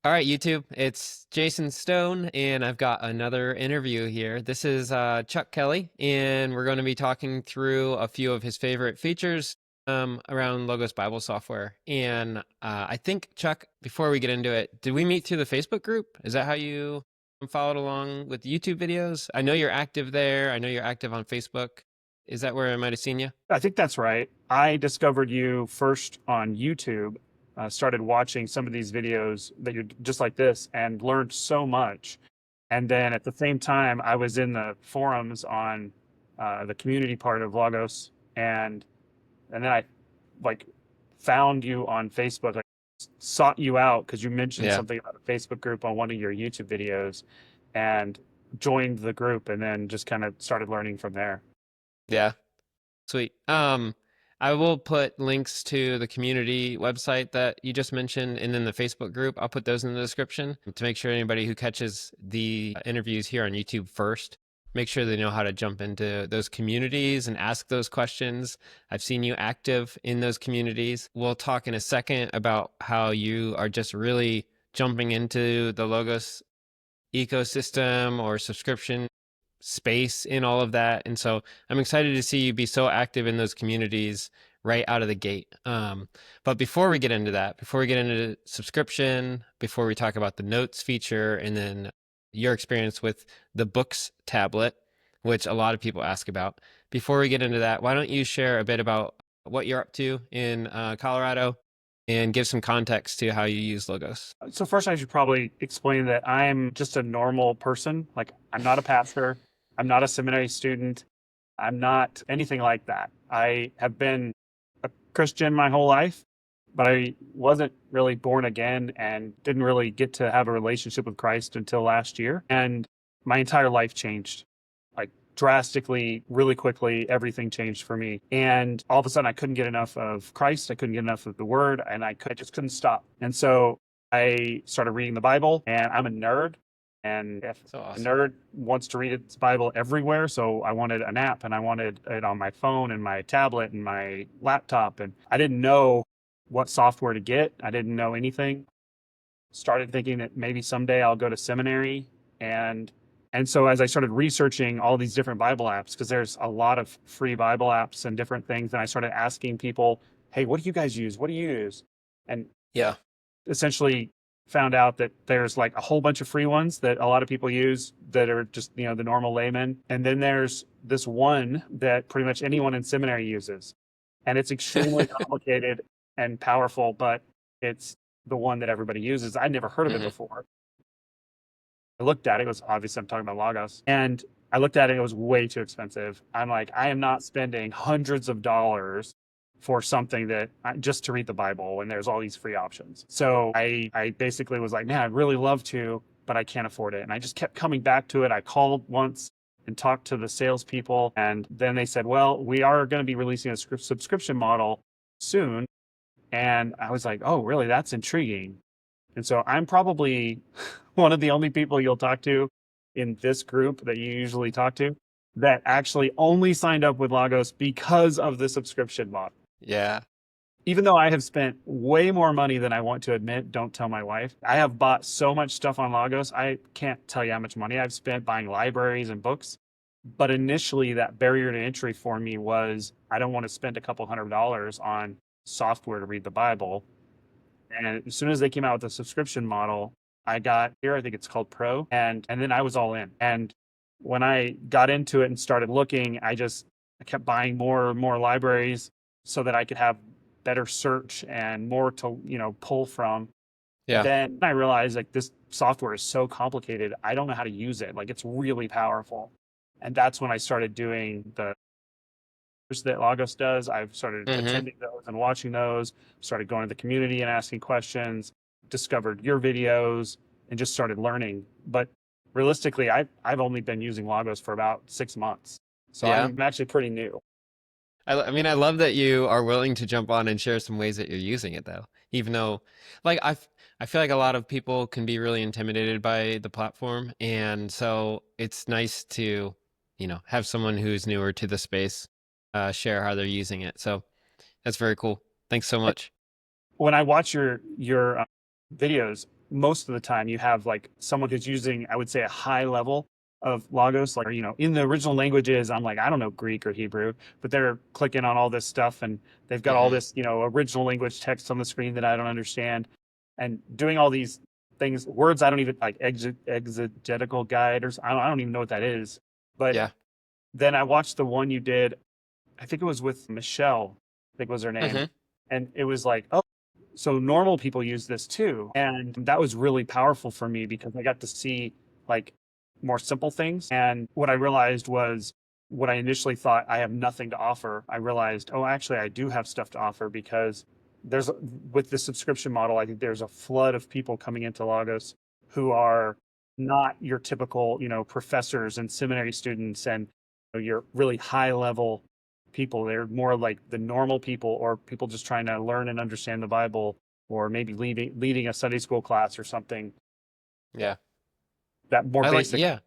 All right, YouTube, it's Jason Stone, and I've got another interview here. This is Chuck Kelley, and we're going to be talking through a few of his favorite features around Logos Bible software. And I think, Chuck, before we get into it, did we meet through the Facebook group? Is that how you followed along with YouTube videos? I know you're active there. I know you're active on Facebook. Is that where I might have seen you? I think that's right. I discovered you first on YouTube, started watching some of these videos that you're just like this and learned so much. And then at the same time, I was in the forums on the community part of Logos, and then I like found you on Facebook, like sought you out because you mentioned Yeah. something about a Facebook group on one of your YouTube videos, and joined the group, and then just kind of started learning from there. Yeah. Sweet. I will put links to the community website that you just mentioned and then the Facebook group. I'll put those in the description to make sure anybody who catches the interviews here on YouTube first, make sure they know how to jump into those communities and ask those questions. I've seen you active in those communities. We'll talk in a second about how you are just really jumping into the Logos ecosystem or subscription space in all of that. And so I'm excited to see you be so active in those communities right out of the gate. But before we get into that, before we get into subscription, before we talk about the notes feature and then your experience with the Books tablet, which a lot of people ask about, before we get into that, why don't you share a bit about what you're up to in Colorado and give some context to how you use Logos? So first, I should probably explain that I'm just a normal person. Like, I'm not a pastor. I'm not a seminary student. I'm not anything like that. I have been a Christian my whole life, but I wasn't really born again and didn't really get to have a relationship with Christ until last year. And my entire life changed, like drastically, really quickly. Everything changed for me. And all of a sudden, I couldn't get enough of Christ. I couldn't get enough of the word, and I just couldn't stop. And so I started reading the Bible, and I'm a nerd. And if So a awesome. nerd wants to read its Bible everywhere, so I wanted an app, and I wanted it on my phone and my tablet and my laptop. And I didn't know what software to get. I didn't know anything. Started thinking that maybe someday I'll go to seminary. And so as I started researching all these different Bible apps, because there's a lot of free Bible apps and different things, and I started asking people, hey, what do you guys use? What do you use? And Yeah. essentially found out that there's like a whole bunch of free ones that a lot of people use that are just, the normal layman. And then there's this one that pretty much anyone in seminary uses. And it's extremely complicated and powerful, but it's the one that everybody uses. I'd never heard of it Hmm. before. I looked at it, it was obviously, I'm talking about Logos. And I looked at it, it was way too expensive. I'm like, I am not spending hundreds of dollars for something that just to read the Bible when there's all these free options. So I basically was like, man, I'd really love to, but I can't afford it. And I just kept coming back to it. I called once and talked to the salespeople, and then they said, well, we are going to be releasing a subscription model soon. And I was like, oh, really? That's intriguing. And so I'm probably one of the only people you'll talk to in this group that you usually talk to that actually only signed up with Logos because of the subscription model. Yeah. Even though I have spent way more money than I want to admit, don't tell my wife. I have bought so much stuff on Logos. I can't tell you how much money I've spent buying libraries and books. But initially, that barrier to entry for me was I don't want to spend a couple $100 on software to read the Bible. And as soon as they came out with the subscription model, I got here, I think it's called Pro, and then I was all in. And when I got into it and started looking, I kept buying more and more libraries so that I could have better search and more to, pull from. Yeah. Then I realized like this software is so complicated, I don't know how to use it. Like, it's really powerful. And that's when I started doing the that Lagos does. I've started Hmm. attending those and watching those, started going to the community and asking questions, discovered your videos, and just started learning. But realistically, I've only been using Lagos for about 6 months. So Yeah. I'm actually pretty new. I mean, I love that you are willing to jump on and share some ways that you're using it, though. Even though, like, I feel like a lot of people can be really intimidated by the platform, and so it's nice to, have someone who's newer to the space, share how they're using it. So that's very cool. Thanks so much. When I watch your videos, most of the time you have like someone who's using, I would say, a high level of logos, like, you know, in the original languages, I'm like, I don't know Greek or Hebrew, but they're clicking on all this stuff and they've got all Hmm. this, you know, original language text on the screen that I don't understand, and doing all these things, words I don't even like, exegetical guide, or I don't even know what that is. But Yeah. then I watched the one you did, I think it was with Michelle, I think was her name. Hmm. And it was like, oh, so normal people use this too. And that was really powerful for me because I got to see like more simple things. And what I realized was, what I initially thought I have nothing to offer, I realized, oh, actually, I do have stuff to offer, because there's, with the subscription model, I think there's a flood of people coming into Lagos who are not your typical, you know, professors and seminary students and, you know, your really high level people. They're more like the normal people, or people just trying to learn and understand the Bible, or maybe leading a Sunday school class or something, Yeah. that more I like, basic. yeah,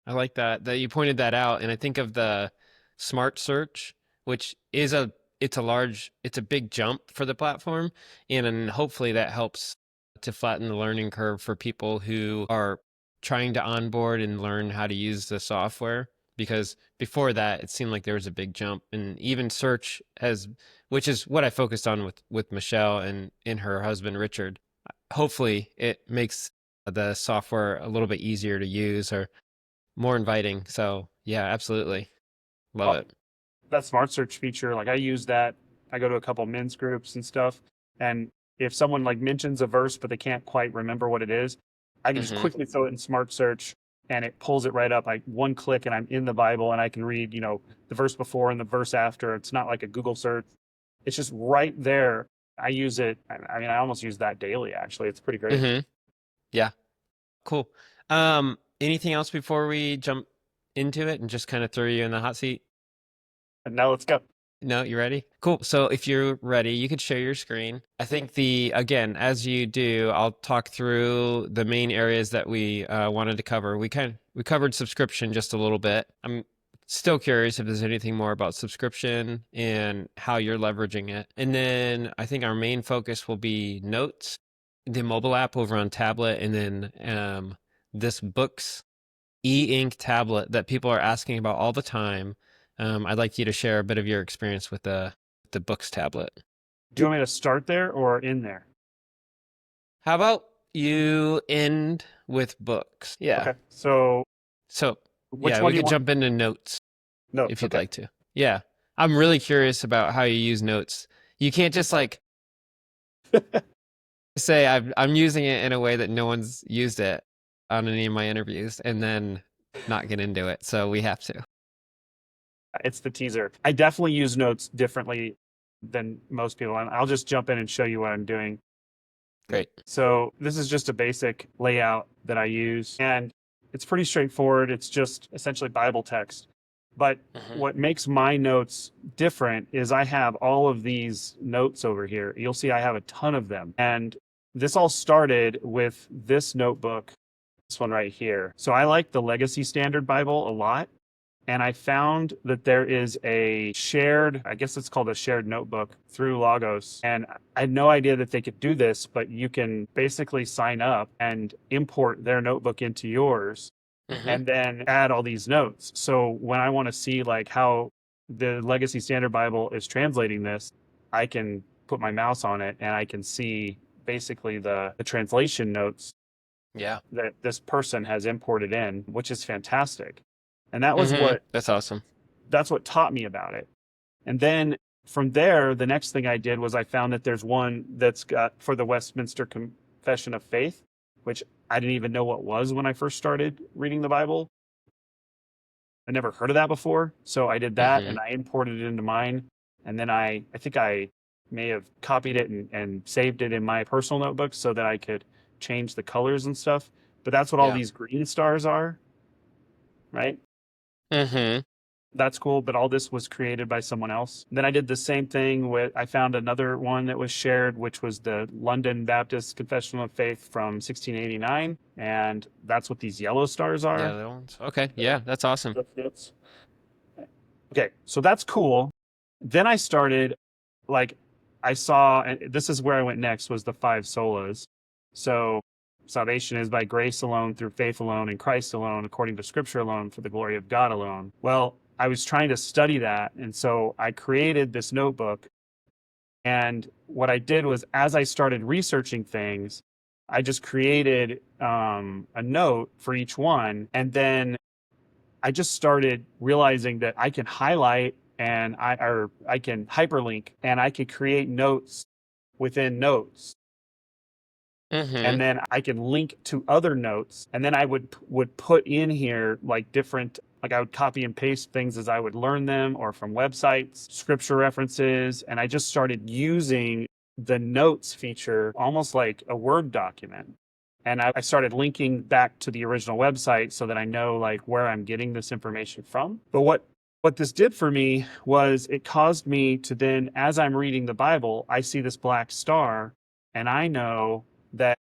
I like that you pointed that out. And I think of the smart search, which is it's a big jump for the platform. And hopefully that helps to flatten the learning curve for people who are trying to onboard and learn how to use the software. Because before that, it seemed like there was a big jump. And even search has, which is what I focused on with Michelle and her husband, Richard. Hopefully it makes the software a little bit easier to use or more inviting. So yeah, absolutely. Love Oh, it. that smart search feature, like I use that. I go to a couple men's groups and stuff. And if someone like mentions a verse, but they can't quite remember what it is, I can just Hmm. quickly throw it in smart search and it pulls it right up. I one click and I'm in the Bible and I can read, you know, the verse before and the verse after. It's not like a Google search. It's just right there. I use it. I mean, I almost use that daily, actually. It's pretty great. Hmm. Yeah, cool. Anything else before we jump into it and just kind of throw you in the hot seat? And now let's go. No, you ready? Cool. So if you're ready, you could share your screen. I think again, as you do, I'll talk through the main areas that we wanted to cover. We covered subscription just a little bit. I'm still curious if there's anything more about subscription and how you're leveraging it. And then I think our main focus will be notes, the mobile app over on tablet, and then this books e-ink tablet that people are asking about all the time. I'd like you to share a bit of your experience with the books tablet. Do you want me to start there or in there? How about you end with books? Yeah. Okay. So So which yeah, one we do you could want? jump into notes if Notes. you'd Okay. like to. Yeah. I'm really curious about how you use notes. You can't just like say I'm using it in a way that no one's used it on any of my interviews and then not get into it. So we have to. It's the teaser. I definitely use notes differently than most people, and I'll just jump in and show you what I'm doing. Great. So this is just a basic layout that I use, and it's pretty straightforward. It's just essentially Bible text. But Hmm. what makes my notes different is I have all of these notes over here. You'll see I have a ton of them. And this all started with this notebook, this one right here. So I like the Legacy Standard Bible a lot. And I found that there is a shared, I guess it's called a shared notebook through Logos. And I had no idea that they could do this, but you can basically sign up and import their notebook into yours Hmm. and then add all these notes. So when I want to see like how the Legacy Standard Bible is translating this, I can put my mouse on it and I can see basically the translation notes Yeah. that this person has imported in, which is fantastic. And that was Hmm. what That's awesome. that's what taught me about it. And then from there, the next thing I did was I found that there's one that's got for the Westminster Confession of Faith, which I didn't even know what was when I first started reading the Bible. I never heard of that before. So I did that Hmm. and I imported it into mine. And then I think I may have copied it and saved it in my personal notebook so that I could change the colors and stuff. But that's what all Yeah. these green stars are, right? Hmm. That's cool. But all this was created by someone else. Then I did the same thing with, I found another one that was shared, which was the London Baptist Confession of Faith from 1689. And that's what these yellow stars Yeah, are. the ones. Okay. Yeah, that's awesome. Okay, so that's cool. Then I started, like, I saw, and this is where I went next, was the Five Solas. So Salvation is by grace alone, through faith alone, in Christ alone, according to Scripture alone, for the glory of God alone. Well, I was trying to study that. And so I created this notebook. And what I did was, as I started researching things, I just created a note for each one. And then I just started realizing that I can highlight and I can hyperlink and I can create notes within notes. Mm-hmm. And then I can link to other notes. And then I would put in here like different, like I would copy and paste things as I would learn them or from websites, scripture references. And I just started using the notes feature almost like a Word document. And I started linking back to the original website so that I know like where I'm getting this information from. But what this did for me was it caused me to then, as I'm reading the Bible, I see this black star and I know that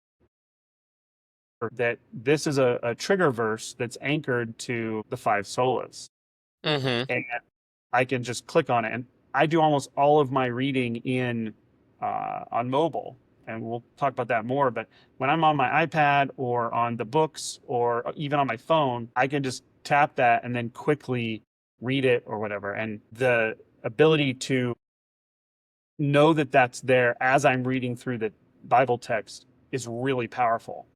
this is a trigger verse that's anchored to the five solas. Mm-hmm. And I can just click on it. And I do almost all of my reading on mobile. And we'll talk about that more. But when I'm on my iPad or on the books or even on my phone, I can just tap that and then quickly read it or whatever. And the ability to know that that's there as I'm reading through the Bible text is really powerful.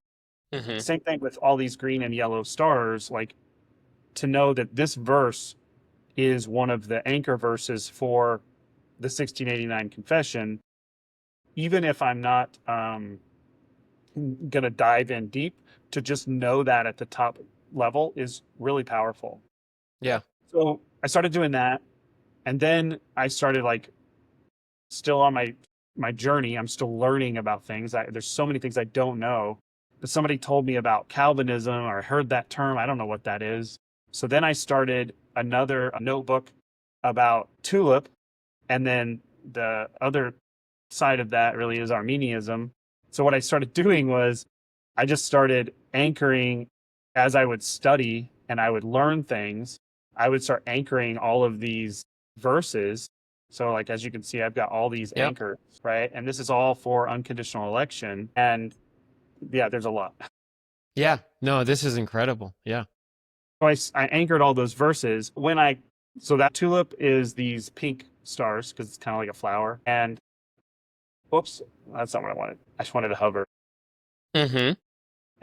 Mm-hmm. Same thing with all these green and yellow stars, like to know that this verse is one of the anchor verses for the 1689 confession, even if I'm not going to dive in deep, to just know that at the top level is really powerful. Yeah. So I started doing that. And then I started like still on my journey. I'm still learning about things. There's so many things I don't know. But somebody told me about Calvinism or I heard that term. I don't know what that is. So then I started a notebook about TULIP. And then the other side of that really is Arminianism. So what I started doing was I just started anchoring as I would study and I would learn things. I would start anchoring all of these verses. So like, as you can see, I've got all these Yep. anchors, right? And this is all for unconditional election. And yeah, there's a lot. Yeah. No, this is incredible. Yeah. So I anchored all those verses so that tulip is these pink stars because it's kind of like a flower. And whoops, that's not what I wanted. I just wanted to hover. Mm-hmm.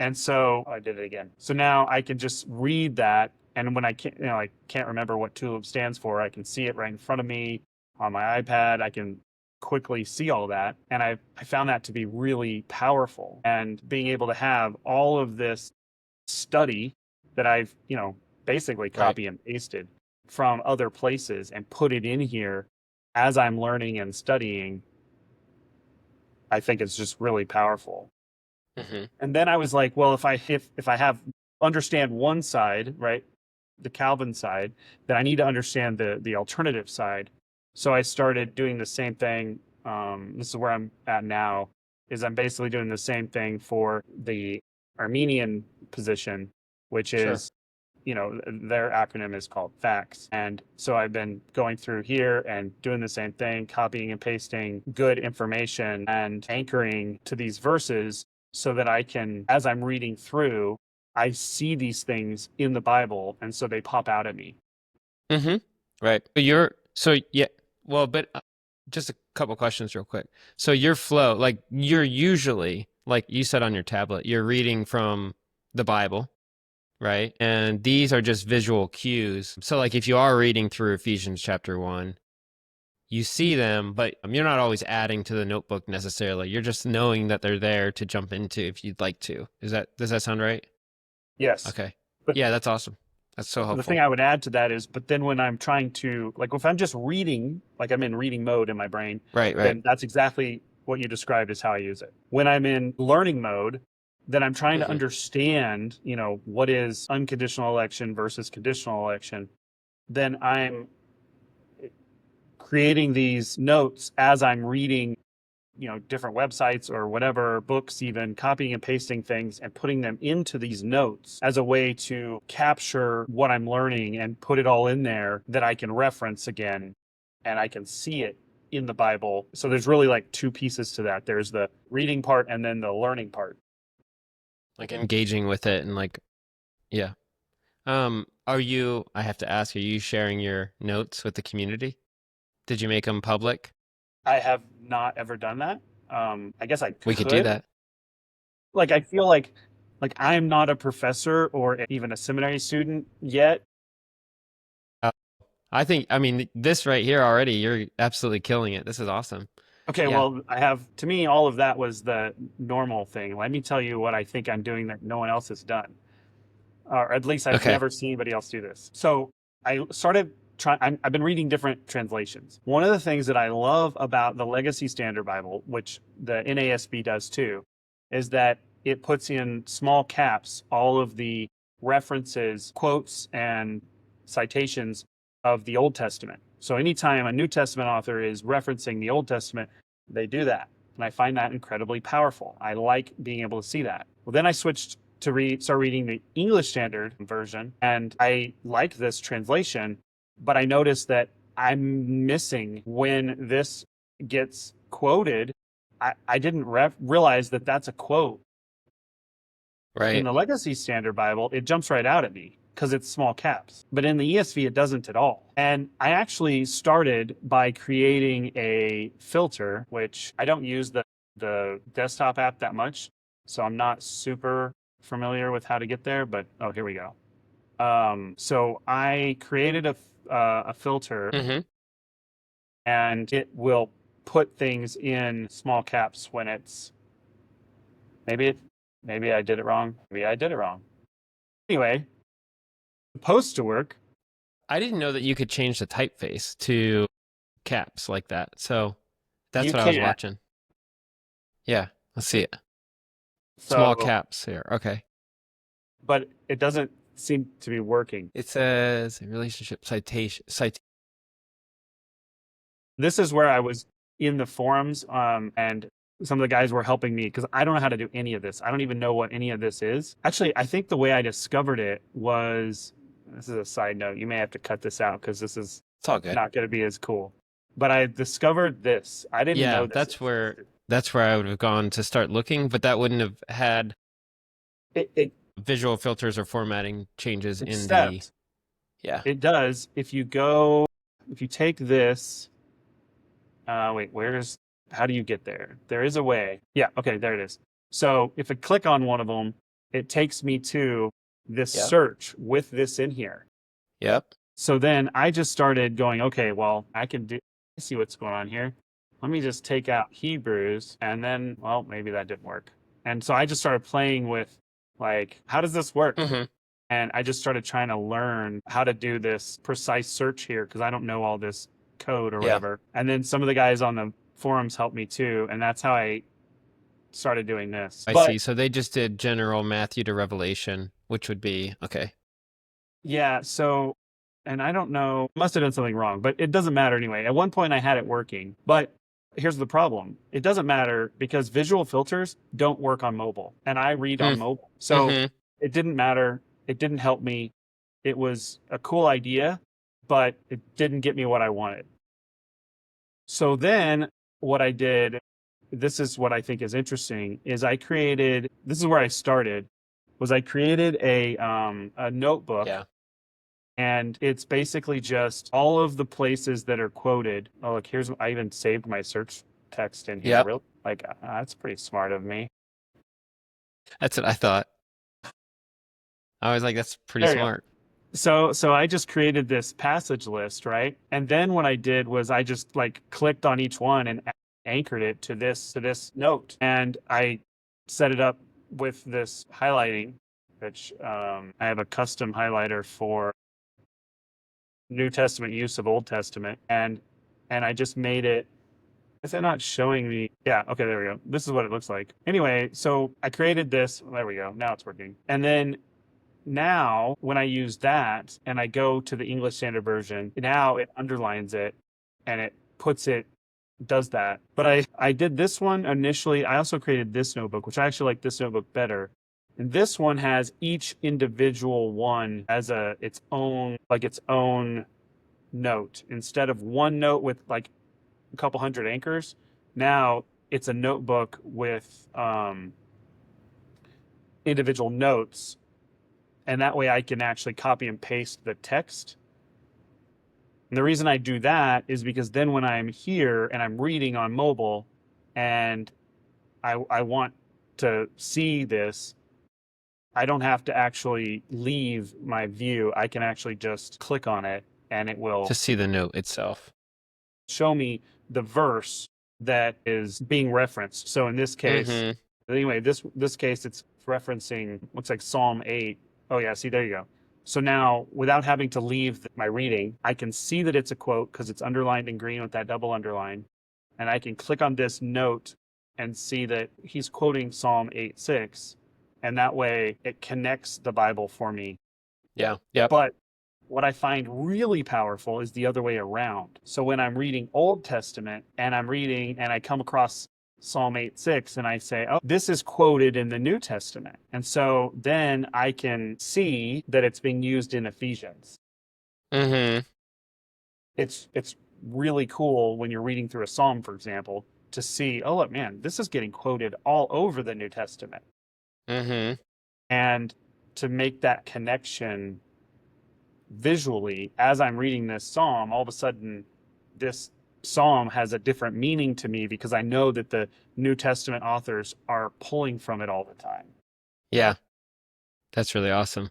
And so I did it again. So now I can just read that. And when I can't remember what tulip stands for, I can see it right in front of me on my iPad. I can quickly see all that. And I found that to be really powerful. And being able to have all of this study that I've, basically Right. copy and pasted from other places and put it in here as I'm learning and studying, I think it's just really powerful. Mm-hmm. And then I was like, well, if I have understand one side, right, the Calvin side, then I need to understand the alternative side. So I started doing the same thing. This is where I'm at now, is I'm basically doing the same thing for the Armenian position, which Sure. is, their acronym is called F.A.C.S. And so I've been going through here and doing the same thing, copying and pasting good information and anchoring to these verses so that I can, as I'm reading through, I see these things in the Bible, and so they pop out at me. Mm-hmm. Right. Yeah. Well, but just a couple questions real quick. So your flow, like you're usually, like you said on your tablet, you're reading from the Bible, right? And these are just visual cues. So like if you are reading through Ephesians chapter 1, you see them, but you're not always adding to the notebook necessarily. You're just knowing that they're there to jump into if you'd like to. Does that sound right? Yes. Okay. But Yeah, that's awesome. That's so the thing helpful. I would add to that is, but then when I'm trying to, like, if I'm just reading, like I'm in reading mode in my brain, Right, right. then that's exactly what you described is how I use it. When I'm in learning mode, then I'm trying to Mm-hmm. understand, what is unconditional election versus conditional election. Then I'm creating these notes as I'm reading, different websites or whatever, books, even copying and pasting things and putting them into these notes as a way to capture what I'm learning and put it all in there that I can reference again and I can see it in the Bible. So there's really like two pieces to that. There's the reading part and then the learning part. like engaging with it and like, yeah. I have to ask, are you sharing your notes with the community? Did you make them public? I have not ever done that. I guess I We could do could. that. Like, I feel like I'm not a professor or even a seminary student yet. Uh, I mean, this right here already, you're absolutely killing it. This is awesome. Okay, Yeah. well, to me, all of that was the normal thing. Let me tell you what I think I'm doing that no one else has done, or at least I've Okay. never seen anybody else do this. So I started trying, I've been reading different translations. One of the things that I love about the Legacy Standard Bible, which the NASB does too, is that it puts in small caps all of the references, quotes, and citations of the Old Testament. So anytime a New Testament author is referencing the Old Testament, they do that. And I find that incredibly powerful. I like being able to see that. Well, then I switched to start reading the English Standard Version, and I like this translation, but I noticed that I'm missing when this gets quoted. I didn't realize that that's a quote. In Right. the Legacy Standard Bible, it jumps right out at me because it's small caps. But in the ESV, it doesn't at all. And I actually started by creating a filter, which I don't use the desktop app that much. So I'm not super familiar with how to get there, but oh, here we go. So I created a filter, Mm-hmm. and it will put things in small caps when it's maybe it, maybe I did it wrong. Maybe I did it wrong. Anyway, supposed to work. I didn't know that you could change the typeface to caps like that. So that's You what I was can. watching. Yeah. Let's see it. Small So, caps here. Okay. but it doesn't seem to be working. It says relationship citation. This is where I was in the forums, and some of the guys were helping me because I don't know how to do any of this. I don't even know what any of this is. Actually, I think the way I discovered it was, this is a side note. You may have to cut this out because this is It's all good. not going to be as cool. But I discovered this. I didn't know Yeah, this existed. that's where I would have gone to start looking, but that wouldn't have had It, it visual filters or formatting changes in the except yeah. it does if you go, if you take this. Wait, how do you get there? There is a way. Yeah, okay, there it is. So if I click on one of them, it takes me to this Yep. search with this in here. Yep. So then I just started going, okay, well, I see what's going on here. Let me just take out Hebrews, and then, well, maybe that didn't work. And so I just started playing with, like, how does this work? Mm-hmm. And I just started trying to learn how to do this precise search here because I don't know all this code or Yeah. whatever. And then some of the guys on the forums helped me too, and that's how I started doing this. I But see. So they just did general Matthew to Revelation, which would be okay. yeah, so, and I don't know, must have done something wrong, but it doesn't matter anyway. At one point I had it working, but here's the problem. It doesn't matter because visual filters don't work on mobile, and I read on mobile. So Mm-hmm. it didn't matter. It didn't help me. It was a cool idea, but it didn't get me what I wanted. So then what I did, this is what I think is interesting, is this is where I started, was I created a notebook, Yeah. and it's basically just all of the places that are quoted. Oh, look, I even saved my search text in here. Yep. Really? Like, that's pretty smart of me. That's what I thought. I was like, that's pretty There you go. smart. So I just created this passage list, right? And then what I did was I just like clicked on each one and anchored it to this note. And I set it up with this highlighting, which I have a custom highlighter for New Testament use of Old Testament. And I just made it. Is it not showing me? Yeah, okay, there we go. This is what it looks like. Anyway, so I created this. There we go. Now it's working. And then now, when I use that and I go to the English Standard Version, now it underlines it and it does that. But I did this one initially. I also created this notebook, which I actually like this notebook better. And this one has each individual one as its own note. Instead of one note with like a couple hundred anchors, now it's a notebook with individual notes, and that way I can actually copy and paste the text. And the reason I do that is because then when I'm here and I'm reading on mobile and I want to see this, I don't have to actually leave my view. I can actually just click on it and it will To see the note itself. show me the verse that is being referenced. So in this case, Mm-hmm. anyway, this case it's referencing looks like Psalm 8. Oh yeah, see there you go. So now without having to leave my reading, I can see that it's a quote because it's underlined in green with that double underline. And I can click on this note and see that he's quoting Psalm 8:6. And that way it connects the Bible for me. Yeah. Yep. But what I find really powerful is the other way around. So when I'm reading Old Testament and I'm reading and I come across Psalm 8:6 and I say, oh, this is quoted in the New Testament. And so then I can see that it's being used in Ephesians. Mm-hmm. It's really cool when you're reading through a psalm, for example, to see, oh, look, man, this is getting quoted all over the New Testament. Mm-hmm. And to make that connection visually as I'm reading this psalm, all of a sudden this psalm has a different meaning to me because I know that the New Testament authors are pulling from it all the time. Yeah. That's really awesome.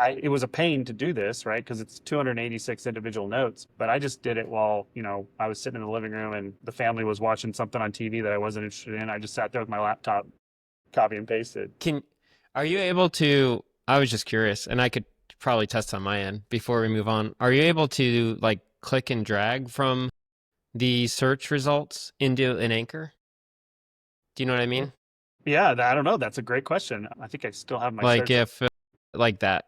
It was a pain to do this, right? Because it's 286 individual notes, but I just did it while, I was sitting in the living room and the family was watching something on TV that I wasn't interested in. I just sat there with my laptop, copy and pasted. Are you able to, I was just curious, and I could probably test on my end before we move on. Are you able to like click and drag from the search results into an anchor? Do you know what I mean? Yeah, I don't know. That's a great question. I think I still have my Like search. if like that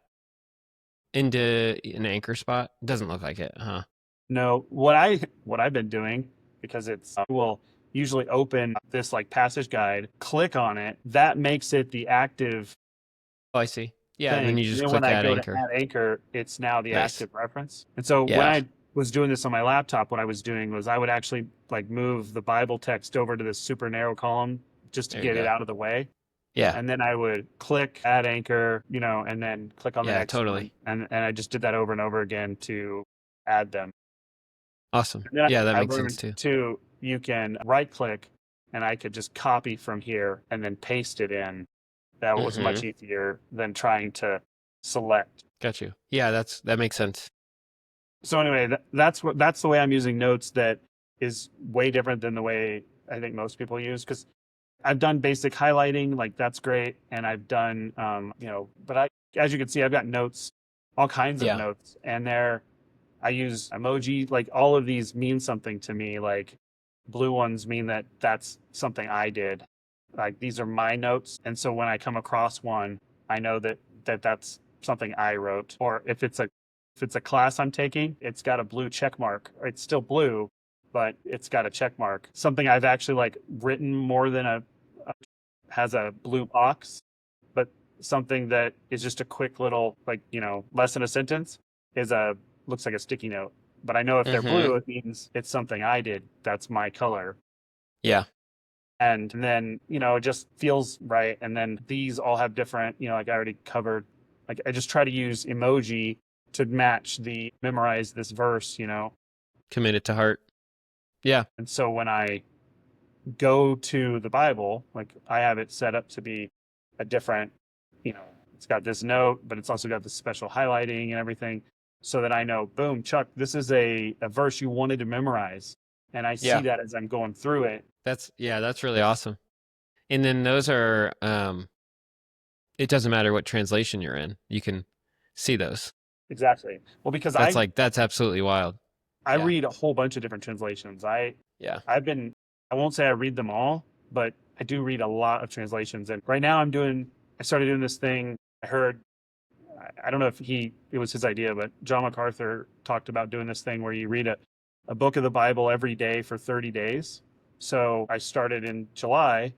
into an anchor spot? Doesn't look like it, huh? No, what I've been doing because it's will usually open this like passage guide, click on it, that makes it the active Oh, I see. Yeah, and then thing. you And just then when click I add go to anchor. add anchor, it's now the Nice. active reference. And so when Yeah, I was doing this on my laptop, what I was doing was I would actually like move the Bible text over to this super narrow column just to there you get it go. out of the way. Yeah, And then I would click add anchor, and then click on the yeah, next one. totally. And I just did that over and over again to add them. Awesome. And then Yeah, that I makes sense learned too. too, you can right click and I could just copy from here and then paste it in. That was Mm-hmm. much easier than trying to select. Got you. Yeah, that makes sense. So anyway, that's the way I'm using notes that is way different than the way I think most people use because I've done basic highlighting, like that's great. And I've done, but as you can see, I've got notes, all kinds of Yeah. notes and I use emoji, like all of these mean something to me. Like blue ones mean that that's something I did. Like these are my notes. And so when I come across one, I know that's something I wrote. Or if it's a class I'm taking, it's got a blue check mark. It's still blue, but it's got a check mark. Something I've actually like written more than has a blue box, but something that is just a quick little like, less than a sentence is a looks like a sticky note. But I know if they're Mm-hmm. blue, it means it's something I did. That's my color. Yeah. And then, it just feels right. And then these all have different, like I already covered, like I just try to use emoji to match the memorize this verse. Commit it to heart. Yeah. And so when I go to the Bible, like I have it set up to be a different, it's got this note, but it's also got this special highlighting and everything so that I know, boom, Chuck, this is a verse you wanted to memorize. And I see Yeah. that as I'm going through it. That's really awesome. And then those are it doesn't matter what translation you're in. You can see those. Exactly. Well, because That's absolutely wild. I Yeah. read a whole bunch of different translations. Yeah. I won't say I read them all, but I do read a lot of translations. And right now I started doing this thing. I heard, I don't know if it was his idea, but John MacArthur talked about doing this thing where you read a book of the Bible every day for 30 days. So I started in July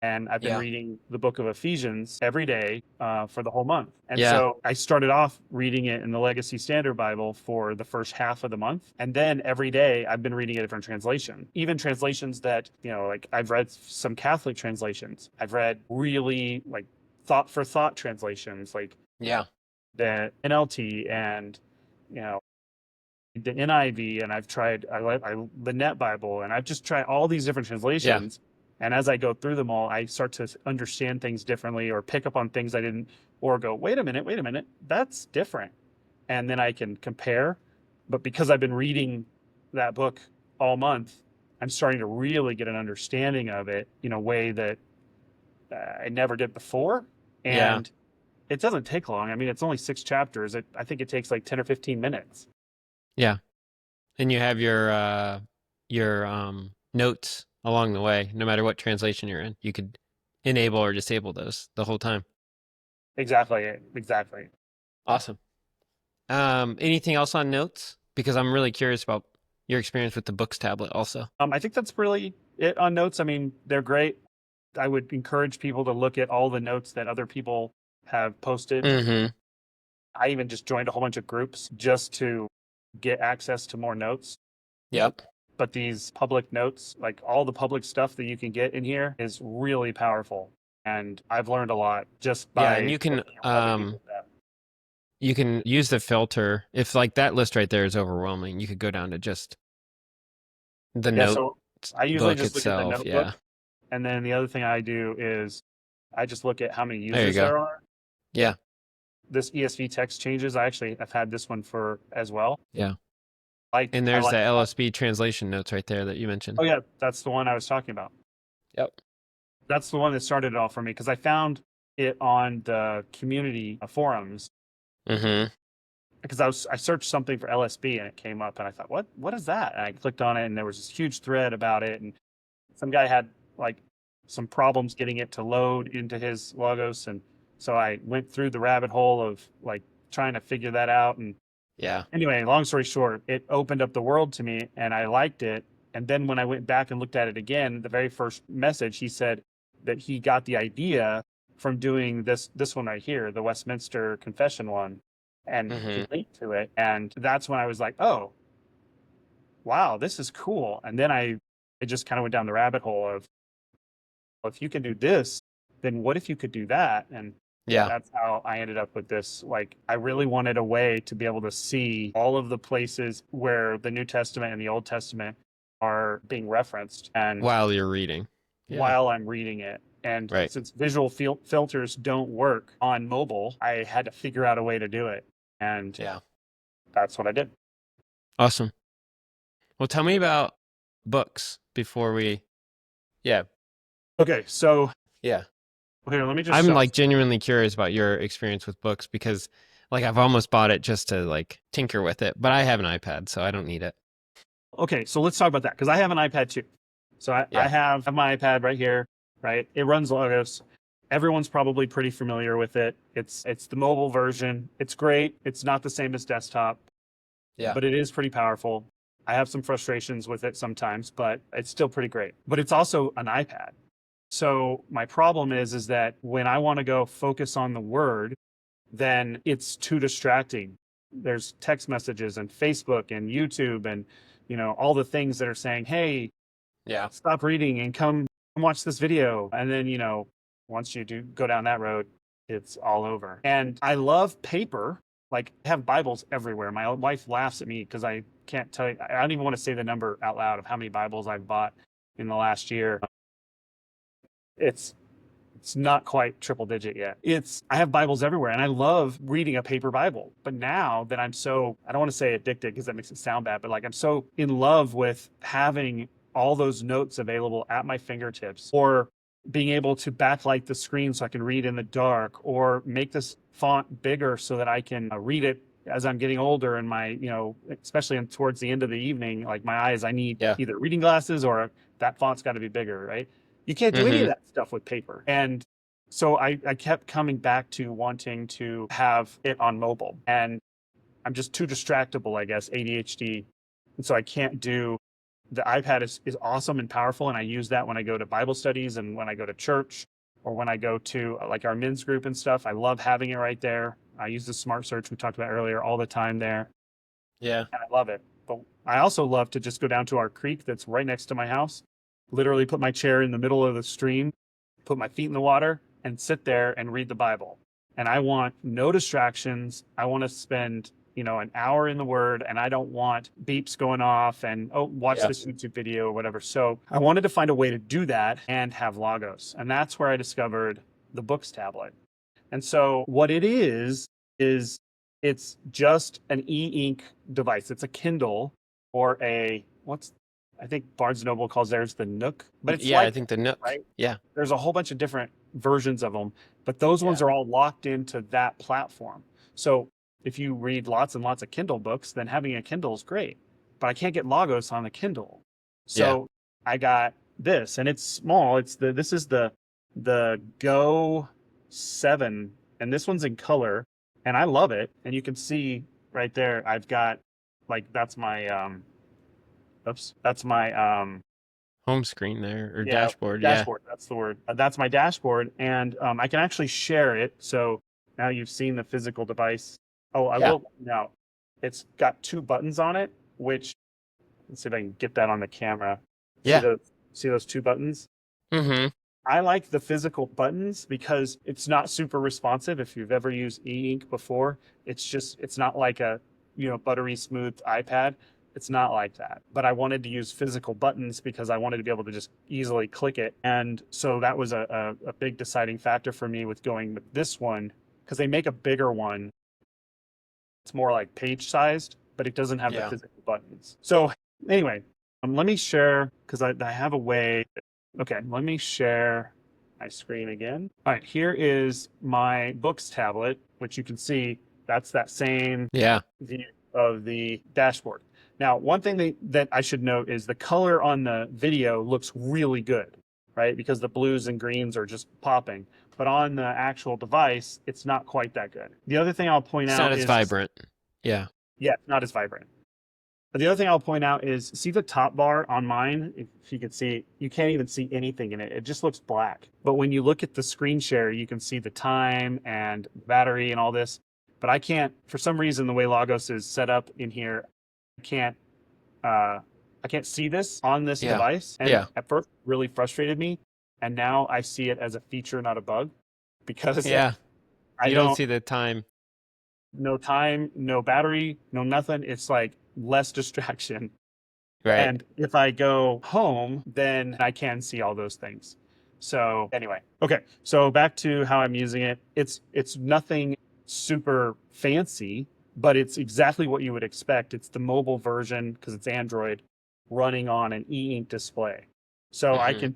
And I've been Yeah. reading the book of Ephesians every day for the whole month. And Yeah. so I started off reading it in the Legacy Standard Bible for the first half of the month. And then every day I've been reading a different translation, even translations that, like I've read some Catholic translations. I've read really like thought for thought translations, like Yeah. the NLT and, you know, the NIV, and I've tried the Net Bible, and I've just tried all these different Yeah. translations. And as I go through them all, I start to understand things differently or pick up on things I didn't, or go, wait a minute, that's different. And then I can compare. But because I've been reading that book all month, I'm starting to really get an understanding of it in a way that I never did before. Yeah. And it doesn't take long. I mean, it's only 6 chapters. I think it takes like 10 or 15 minutes. Yeah. And you have your notes along the way, no matter what translation you're in. You could enable or disable those the whole time. Exactly. Awesome. Anything else on notes? Because I'm really curious about your experience with the Books tablet also. I think that's really it on notes. I mean, they're great. I would encourage people to look at all the notes that other people have posted. Mm-hmm. I even just joined a whole bunch of groups just to get access to more notes. Yep. But these public notes, like all the public stuff that you can get in here, is really powerful. And I've learned a lot just Yeah, by and you can looking at what other people have. you can use the filter. If like that list right there is overwhelming, you could go down to just the Yeah, note so I usually book just look at the itself. notebook. Yeah. And then the other thing I do is I just look at how many There you users go. there are. Yeah. This ESV text changes. I've had this one for as well. Yeah. I And there's like the that. LSB translation notes right there that you mentioned. Oh yeah, that's the one I was talking about. Yep. That's the one that started it all for me because I found it on the community forums Mm-hmm. because I searched something for LSB and it came up and I thought, what is that? And I clicked on it and there was this huge thread about it, and some guy had like some problems getting it to load into his Logos, and so I went through the rabbit hole of like trying to figure that out. And Yeah. anyway, long story short, it opened up the world to me and I liked it. And then when I went back and looked at it again, the very first message, he said that he got the idea from doing this one right here, the Westminster Confession one, and Mm-hmm. he linked to it. And that's when I was like, oh, wow, this is cool. And then it just kind of went down the rabbit hole of, well, if you can do this, then what if you could do that? And Yeah. that's how I ended up with this. Like, I really wanted a way to be able to see all of the places where the New Testament and the Old Testament are being referenced, and While you're reading. Yeah. while I'm reading it. And Right. since visual filters don't work on mobile, I had to figure out a way to do it. And Yeah. that's what I did. Awesome. Well, tell me about books before we. Yeah. Okay, so Yeah. here, let me just I'm show. like genuinely curious about your experience with books because like I've almost bought it just to like tinker with it, but I have an iPad, so I don't need it. Okay, so let's talk about that because I have an iPad too. So I Yeah. have my iPad right here, right? It runs Logos. Everyone's probably pretty familiar with it. It's the mobile version. It's great. It's not the same as desktop, Yeah. but it is pretty powerful. I have some frustrations with it sometimes, but it's still pretty great. But it's also an iPad. So my problem is that when I want to go focus on the word, then it's too distracting. There's text messages and Facebook and YouTube and all the things that are saying, hey, Yeah. stop reading and come watch this video. And then, once you do go down that road, it's all over. And I love paper. Like, I have Bibles everywhere. My wife laughs at me because I can't tell you, I don't even want to say the number out loud of how many Bibles I've bought in the last year. It's not quite triple digit yet. I have Bibles everywhere and I love reading a paper Bible. But now that I don't want to say addicted because that makes it sound bad, but like I'm so in love with having all those notes available at my fingertips, or being able to backlight the screen so I can read in the dark, or make this font bigger so that I can read it as I'm getting older and my, especially towards the end of the evening, like my eyes, I need either reading glasses or that font's got to be bigger, right? You can't do any of that stuff with paper. And so I kept coming back to wanting to have it on mobile. And I'm just too distractible, I guess, ADHD. And so I can't do the iPad is awesome and powerful, and I use that when I go to Bible studies and when I go to church or when I go to like our men's group and stuff. I love having it right there. I use the smart search we talked about earlier all the time there, Yeah. and I love it. But I also love to just go down to our creek that's right next to my house, literally put my chair in the middle of the stream, put my feet in the water, and sit there and read the Bible. And I want no distractions. I want to spend, an hour in the Word, and I don't want beeps going off and, oh, watch Yeah. this YouTube video or whatever. So I wanted to find a way to do that and have Logos. And that's where I discovered the Books tablet. And so what it is it's just an e-ink device. It's a Kindle or I think Barnes and Noble calls theirs the Nook, but it's Yeah, I like, think the Nook. right? Yeah. There's a whole bunch of different versions of them, but those ones Yeah. are all locked into that platform. So if you read lots and lots of Kindle books, then having a Kindle is great, but I can't get Logos on the Kindle. Yeah. So I got this, and it's small. This is the Go 7, and this one's in color, and I love it. And you can see right there, I've got like that's my Home screen there or yeah, dashboard. Yeah. dashboard. That's the word. That's my dashboard, and I can actually share it. So now you've seen the physical device. Oh, I Yeah. will now. It's got 2 buttons on it, which let's see if I can get that on the camera. Yeah. See those 2 buttons? Mm-hmm. I like the physical buttons because it's not super responsive. If you've ever used e-ink before, it's not like a, buttery smooth iPad. It's not like that. But I wanted to use physical buttons because I wanted to be able to just easily click it. And so that was a big deciding factor for me with going with this one, because they make a bigger one. It's more like page sized, but it doesn't have the Yeah. physical buttons. So anyway, let me share, because I have a way. Okay, let me share my screen again. All right, here is my Books tablet, which you can see that's that same Yeah. view of the dashboard. Now, one thing that I should note is the color on the video looks really good, right? Because the blues and greens are just popping. But on the actual device, it's not quite that good. The other thing I'll point It's not out as is, vibrant. Yeah. yeah, not as vibrant. But the other thing I'll point out is, see the top bar on mine? If you can see, you can't even see anything in it. It just looks black. But when you look at the screen share, you can see the time and battery and all this. But I can't, for some reason, the way Logos is set up in here, I can't see this on this Yeah. device. And Yeah. at first, it really frustrated me. And now I see it as a feature, not a bug, because Yeah. I You don't don't, see the time. no time, no battery, no nothing. It's like less distraction. Right. And if I go home, then I can see all those things. So anyway, okay. So back to how I'm using it. It's nothing super fancy, but it's exactly what you would expect. It's the mobile version because it's Android running on an e-ink display. So I Mm-hmm.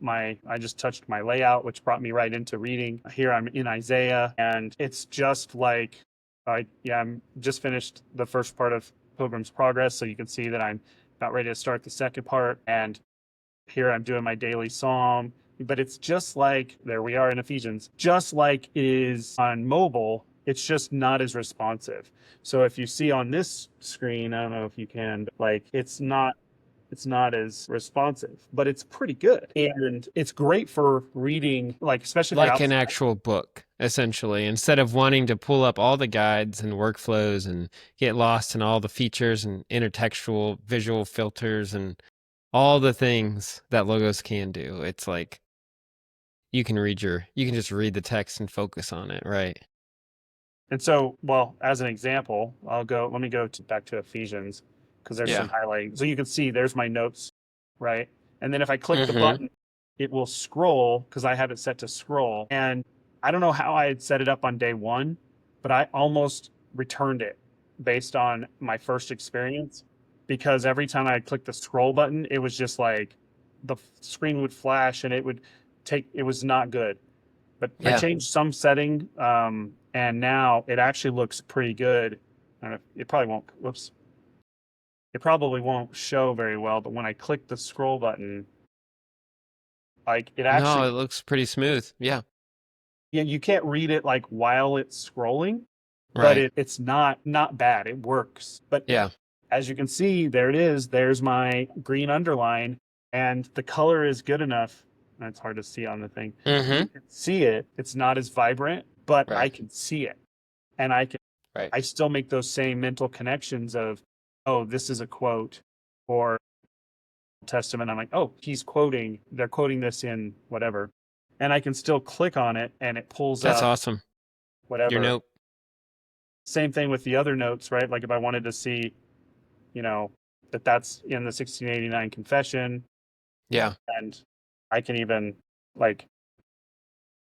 can I just touched my layout, which brought me right into reading. Here I'm in Isaiah, and it's just like, I'm just finished the first part of Pilgrim's Progress. So you can see that I'm about ready to start the second part. And here I'm doing my daily psalm, but it's just like, there we are in Ephesians, just like it is on mobile, it's just not as responsive. So if you see on this screen, I don't know if you can, but like it's not as responsive, but it's pretty good. And it's great for reading, like especially if you're Like an outside. actual book, essentially, instead of wanting to pull up all the guides and workflows and get lost in all the features and intertextual visual filters and all the things that Logos can do. It's like you can just read the text and focus on it, right? And so, well, as an example, let me go back to Ephesians because there's Yeah. some highlighting. So you can see there's my notes, right? And then if I click the Mm-hmm. button, it will scroll because I have it set to scroll. And I don't know how I had set it up on day one, but I almost returned it based on my first experience because every time I clicked the scroll button, it was just like the screen would flash and it was not good. But I Yeah. changed some setting, and now it actually looks pretty good. I don't know, it probably won't. Whoops. It probably won't show very well, but when I click the scroll button, like it No, actually, it looks pretty smooth. Yeah. yeah, you can't read it like while it's scrolling, but Right. it's not bad. It works. But Yeah. as you can see, there it is. There's my green underline, and the color is good enough. That's hard to see on the thing. Mm-hmm. You can see it. It's not as vibrant, but I Right. can see it. And Right. I still make those same mental connections of, oh, this is a quote, or Testament. I'm like, oh, they're quoting this in whatever. And I can still click on it and it pulls That's up awesome. Your whatever. note. Same thing with the other notes, right? Like if I wanted to see, you know, that's in the 1689 Confession, Yeah. and I can even like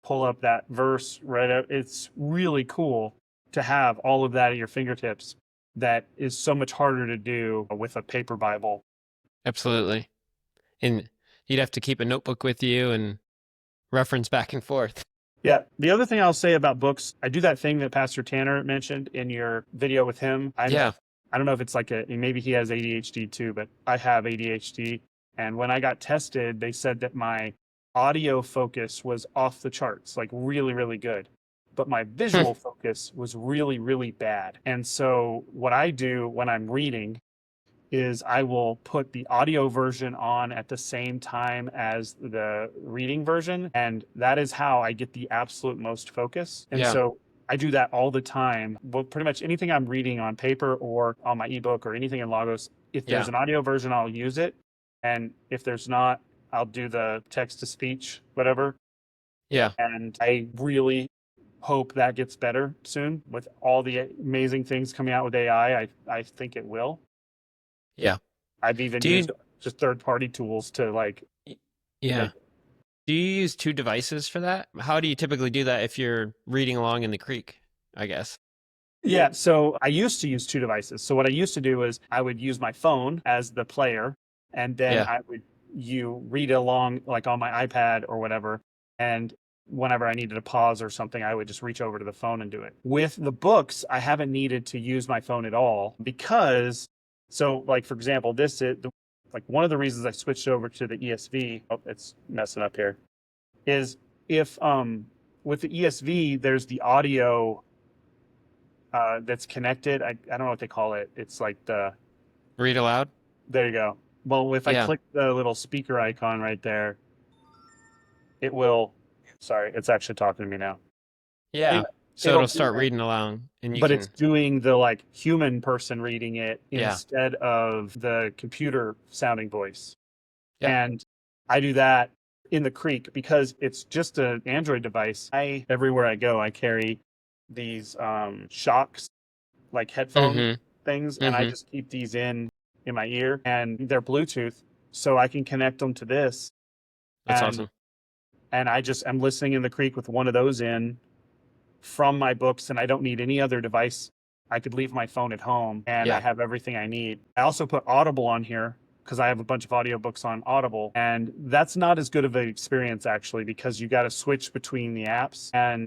pull up that verse right out. It's really cool to have all of that at your fingertips. That is so much harder to do with a paper Bible. Absolutely. And you'd have to keep a notebook with you and reference back and forth. Yeah. The other thing I'll say about books, I do that thing that Pastor Tanner mentioned in your video with him. Yeah. I don't know if it's like maybe he has ADHD too, but I have ADHD. And when I got tested, they said that my audio focus was off the charts, like really, really good. But my visual focus was really, really bad. And so what I do when I'm reading is I will put the audio version on at the same time as the reading version. And that is how I get the absolute most focus. And Yeah. so I do that all the time. Well, pretty much anything I'm reading on paper or on my ebook or anything in Logos, if there's Yeah. an audio version, I'll use it. And if there's not, I'll do the text to speech, whatever. Yeah. And I really hope that gets better soon with all the amazing things coming out with AI. I think it will. Yeah. I've even Do you, used just third-party tools to like yeah. make. Do you use two devices for that? How do you typically do that if you're reading along in the creek, I guess? Yeah, so I used to use two devices. So what I used to do is I would use my phone as the player, and then Yeah. I would you read along like on my iPad or whatever. And whenever I needed to pause or something, I would just reach over to the phone and do it. With the books, I haven't needed to use my phone at all because, so like for example, like one of the reasons I switched over to the ESV. Oh, it's messing up here. Is if with the ESV, there's the audio that's connected. I don't know what they call it. It's like Read aloud? there you go. Well, if I Yeah. click the little speaker icon right there, it will, sorry, it's actually talking to me now. Yeah. Anyway, So it'll it'll do start that, reading along and you but it's can, doing the like human person reading it yeah. instead of the computer sounding voice. Yeah. And I do that in the creek because it's just an Android device. Everywhere I go, I carry these shocks, like headphone Mm-hmm. things, and I Mm-hmm. just keep these in my ear, and they're Bluetooth, so I can connect them to this, That's and awesome. I'm listening in the creek with one of those in from my books, and I don't need any other device. I could leave my phone at home, and I Yeah. have everything I need. I also put Audible on here because I have a bunch of audiobooks on Audible, and that's not as good of an experience actually because you got to switch between the apps, and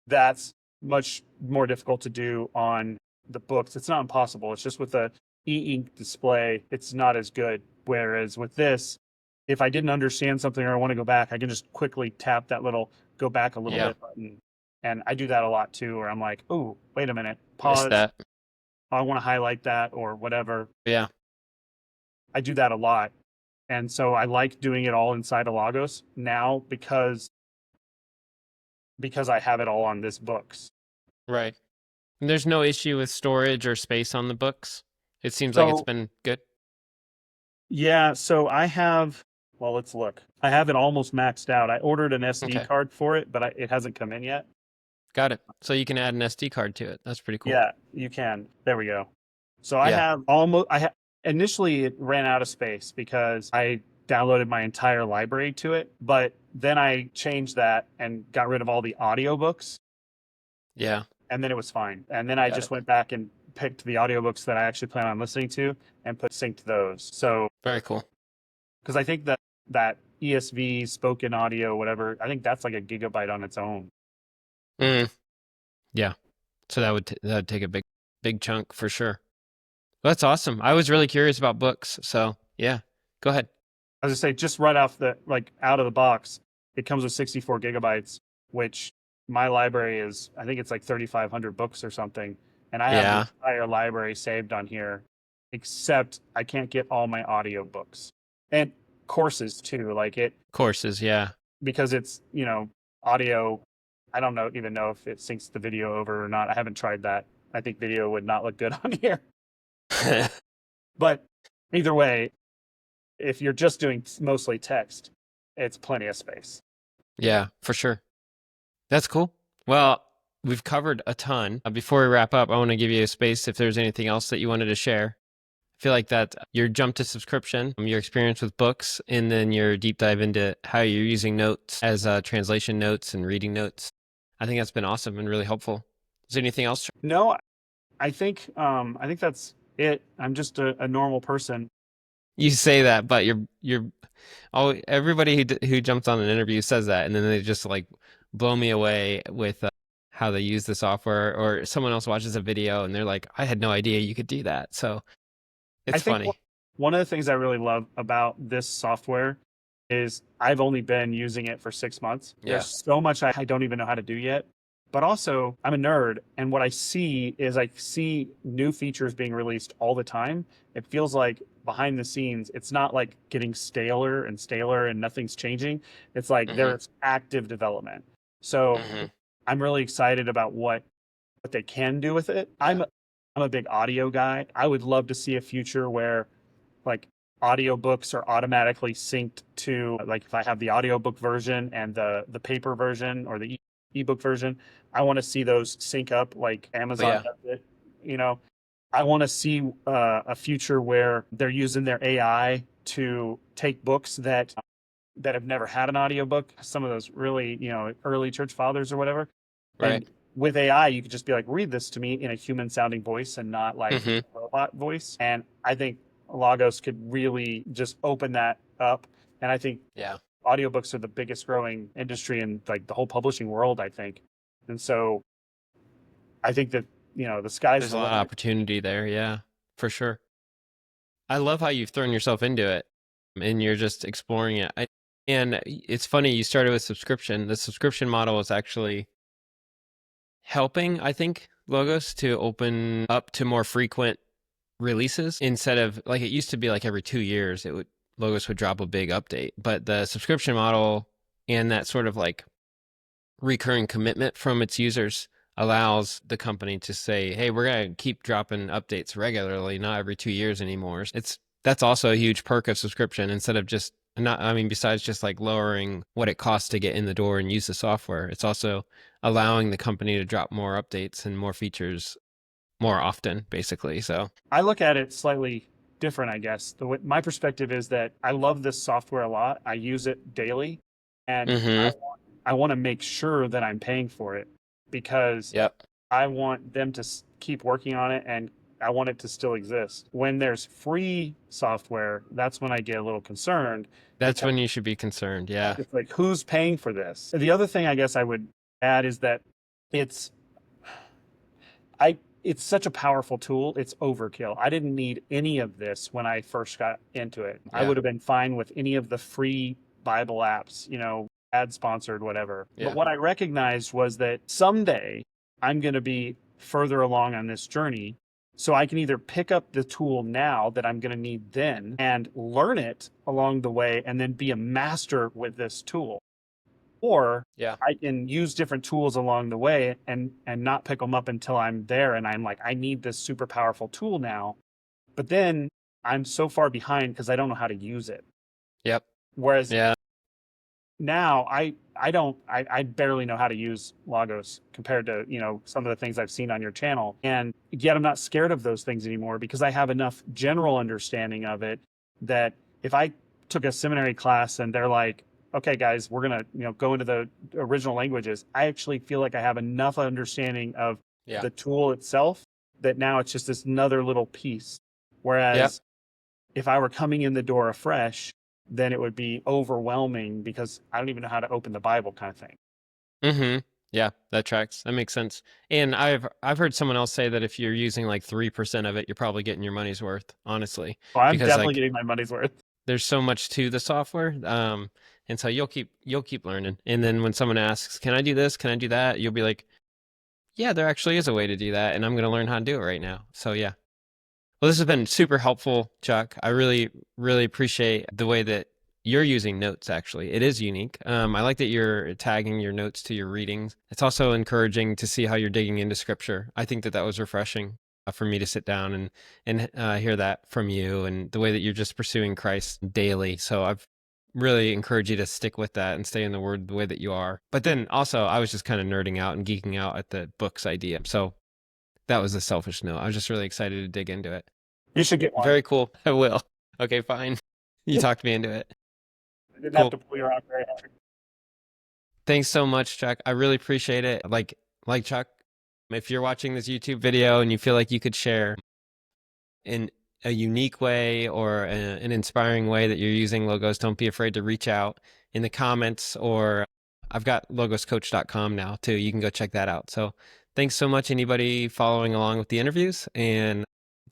that's much more difficult to do on the books. It's not impossible. It's just with the e-ink display, it's not as good. Whereas with this, if I didn't understand something or I want to go back, I can just quickly tap that little go back a little Yeah. bit button. And I do that a lot too, where I'm like, oh, wait a minute, Missed pause. that. I want to highlight that or whatever. Yeah. I do that a lot. And so I like doing it all inside of Logos now because I have it all on this books. Right. And there's no issue with storage or space on the books. It seems like it's So been good. yeah, so well, let's look. I have it almost maxed out. I ordered an SD Okay. card for it, but it hasn't come in yet. Got it. So you can add an SD card to it. That's pretty cool. Yeah, you can. There we go. So Yeah. initially it ran out of space because I downloaded my entire library to it, but then I changed that and got rid of all the audiobooks, Yeah. and then it was fine. And then I Got just it. went back and picked the audiobooks that I actually plan on listening to and synced those. So Very cool. because I think that ESV spoken audio, whatever, I think that's like a gigabyte on its own. Mm. Yeah. So that would take a big chunk for sure. Well, that's awesome. I was really curious about books. So yeah, go ahead. I was just say, just right off out of the box, it comes with 64 gigabytes, which my library is, I think it's like 3,500 books or something. And I have the Yeah. entire library saved on here. except I can't get all my audiobooks and courses too. Like it, Courses, yeah. because it's, audio. I don't even know if it syncs the video over or not. I haven't tried that. I think video would not look good on here. But either way, if you're just doing mostly text, it's plenty of space. Yeah, for sure. That's cool. Well, we've covered a ton. Before we wrap up, I want to give you a space if there's anything else that you wanted to share. I feel like that your jump to subscription, your experience with books, and then your deep dive into how you're using notes as translation notes and reading notes. I think that's been awesome and really helpful. Is there anything else? No, I think that's it. I'm just a normal person. You say that, but you're all everybody who jumps on an interview says that, and then they just like blow me away with how they use the software, or someone else watches a video and they're like, I had no idea you could do that. So I it's think funny. one of the things I really love about this software is I've only been using it for 6 months. Yeah. There's so much I don't even know how to do yet. But also, I'm a nerd, and what I see is I see new features being released all the time. It feels like behind the scenes, it's not like getting staler and nothing's changing. It's like Hmm. there's active development. So Hmm. I'm really excited about what they can do with it. Yeah. I'm a big audio guy. I would love to see a future where like audiobooks are automatically synced to, like, if I have the audiobook version and the paper version or the ebook version, I want to see those sync up like Oh, Amazon yeah. does it. You know, I want to see a future where they're using their AI to take books that have never had an audiobook, some of those really, early church fathers or whatever. Right. And with AI, you could just be like, read this to me in a human sounding voice and not like Hmm. a robot voice. And I think Logos could really just open that up. And I think Yeah. audiobooks are the biggest growing industry in like the whole publishing world, I think. And so I think that, the sky's There's the a lot of limit. opportunity there. Yeah, for sure. I love how you've thrown yourself into it and you're just exploring it. And it's funny, you started with subscription. The subscription model is actually helping, I think, Logos to open up to more frequent releases instead of like it used to be like every 2 years Logos would drop a big update. But the subscription model and that sort of like recurring commitment from its users allows the company to say, hey, we're going to keep dropping updates regularly, not every 2 years anymore. That's also a huge perk of subscription instead of just not, I mean, besides just like lowering what it costs to get in the door and use the software, it's also allowing the company to drop more updates and more features more often, basically. So, I look at it slightly different, I guess. My perspective is that I love this software a lot. I use it daily, and mm-hmm. I want to make sure that I'm paying for it because Yep. I want them to keep working on it, and I want it to still exist. When there's free software, that's when I get a little concerned That's because when you should be concerned. Yeah. it's like, who's paying for this? The other thing I guess I would add is that it's I it's such a powerful tool. It's overkill. I didn't need any of this when I first got into it. I Yeah. would have been fine with any of the free Bible apps, ad sponsored, whatever. But Yeah. what I recognized was that someday I'm going to be further along on this journey. So I can either pick up the tool now that I'm going to need then and learn it along the way and then be a master with this tool, or Yeah. I can use different tools along the way and not pick them up until I'm there and I'm like, I need this super powerful tool now. But then I'm so far behind because I don't know how to use it. Yep. Whereas Yeah. now I barely know how to use Logos compared to, some of the things I've seen on your channel. And yet I'm not scared of those things anymore because I have enough general understanding of it that if I took a seminary class and they're like, okay, guys, we're going to, go into the original languages, I actually feel like I have enough understanding of Yeah. the tool itself that now it's just this another little piece. Yep. Whereas if I were coming in the door afresh, then it would be overwhelming because I don't even know how to open the Bible, kind of thing. Mm-hmm. Yeah, that tracks. That makes sense. And I've heard someone else say that if you're using like 3% of it, you're probably getting your money's worth, honestly. So I'm Because definitely like getting my money's worth. there's so much to the software. And so you'll keep learning. And then when someone asks, can I do this? Can I do that? You'll be like, yeah, there actually is a way to do that, and I'm gonna learn how to do it right now. So yeah. Well, this has been super helpful, Chuck. I really, really appreciate the way that you're using notes, actually. It is unique. I like that you're tagging your notes to your readings. It's also encouraging to see how you're digging into scripture. I think that that was refreshing for me to sit down and hear that from you, and the way that you're just pursuing Christ daily. So I've really encourage you to stick with that and stay in the word the way that you are. But then also, I was just kind of nerding out and geeking out at the books idea. So that was a selfish note. I was just really excited to dig into it. You should get one. Very cool. I will. Okay, fine. You talked me into it. I didn't have Cool. to pull you around very hard. Thanks so much, Chuck. I really appreciate it. Like Chuck, if you're watching this YouTube video and you feel like you could share in a unique way or an inspiring way that you're using Logos, don't be afraid to reach out in the comments, or I've got logoscoach.com now too. You can go check that out. So thanks so much, anybody following along with the interviews. And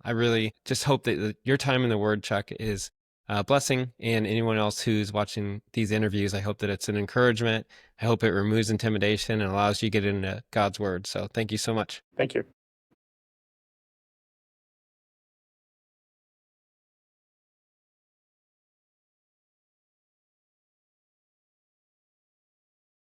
I really just hope that your time in the Word, Chuck, is a blessing. And anyone else who's watching these interviews, I hope that it's an encouragement. I hope it removes intimidation and allows you to get into God's Word. So thank you so much. Thank you.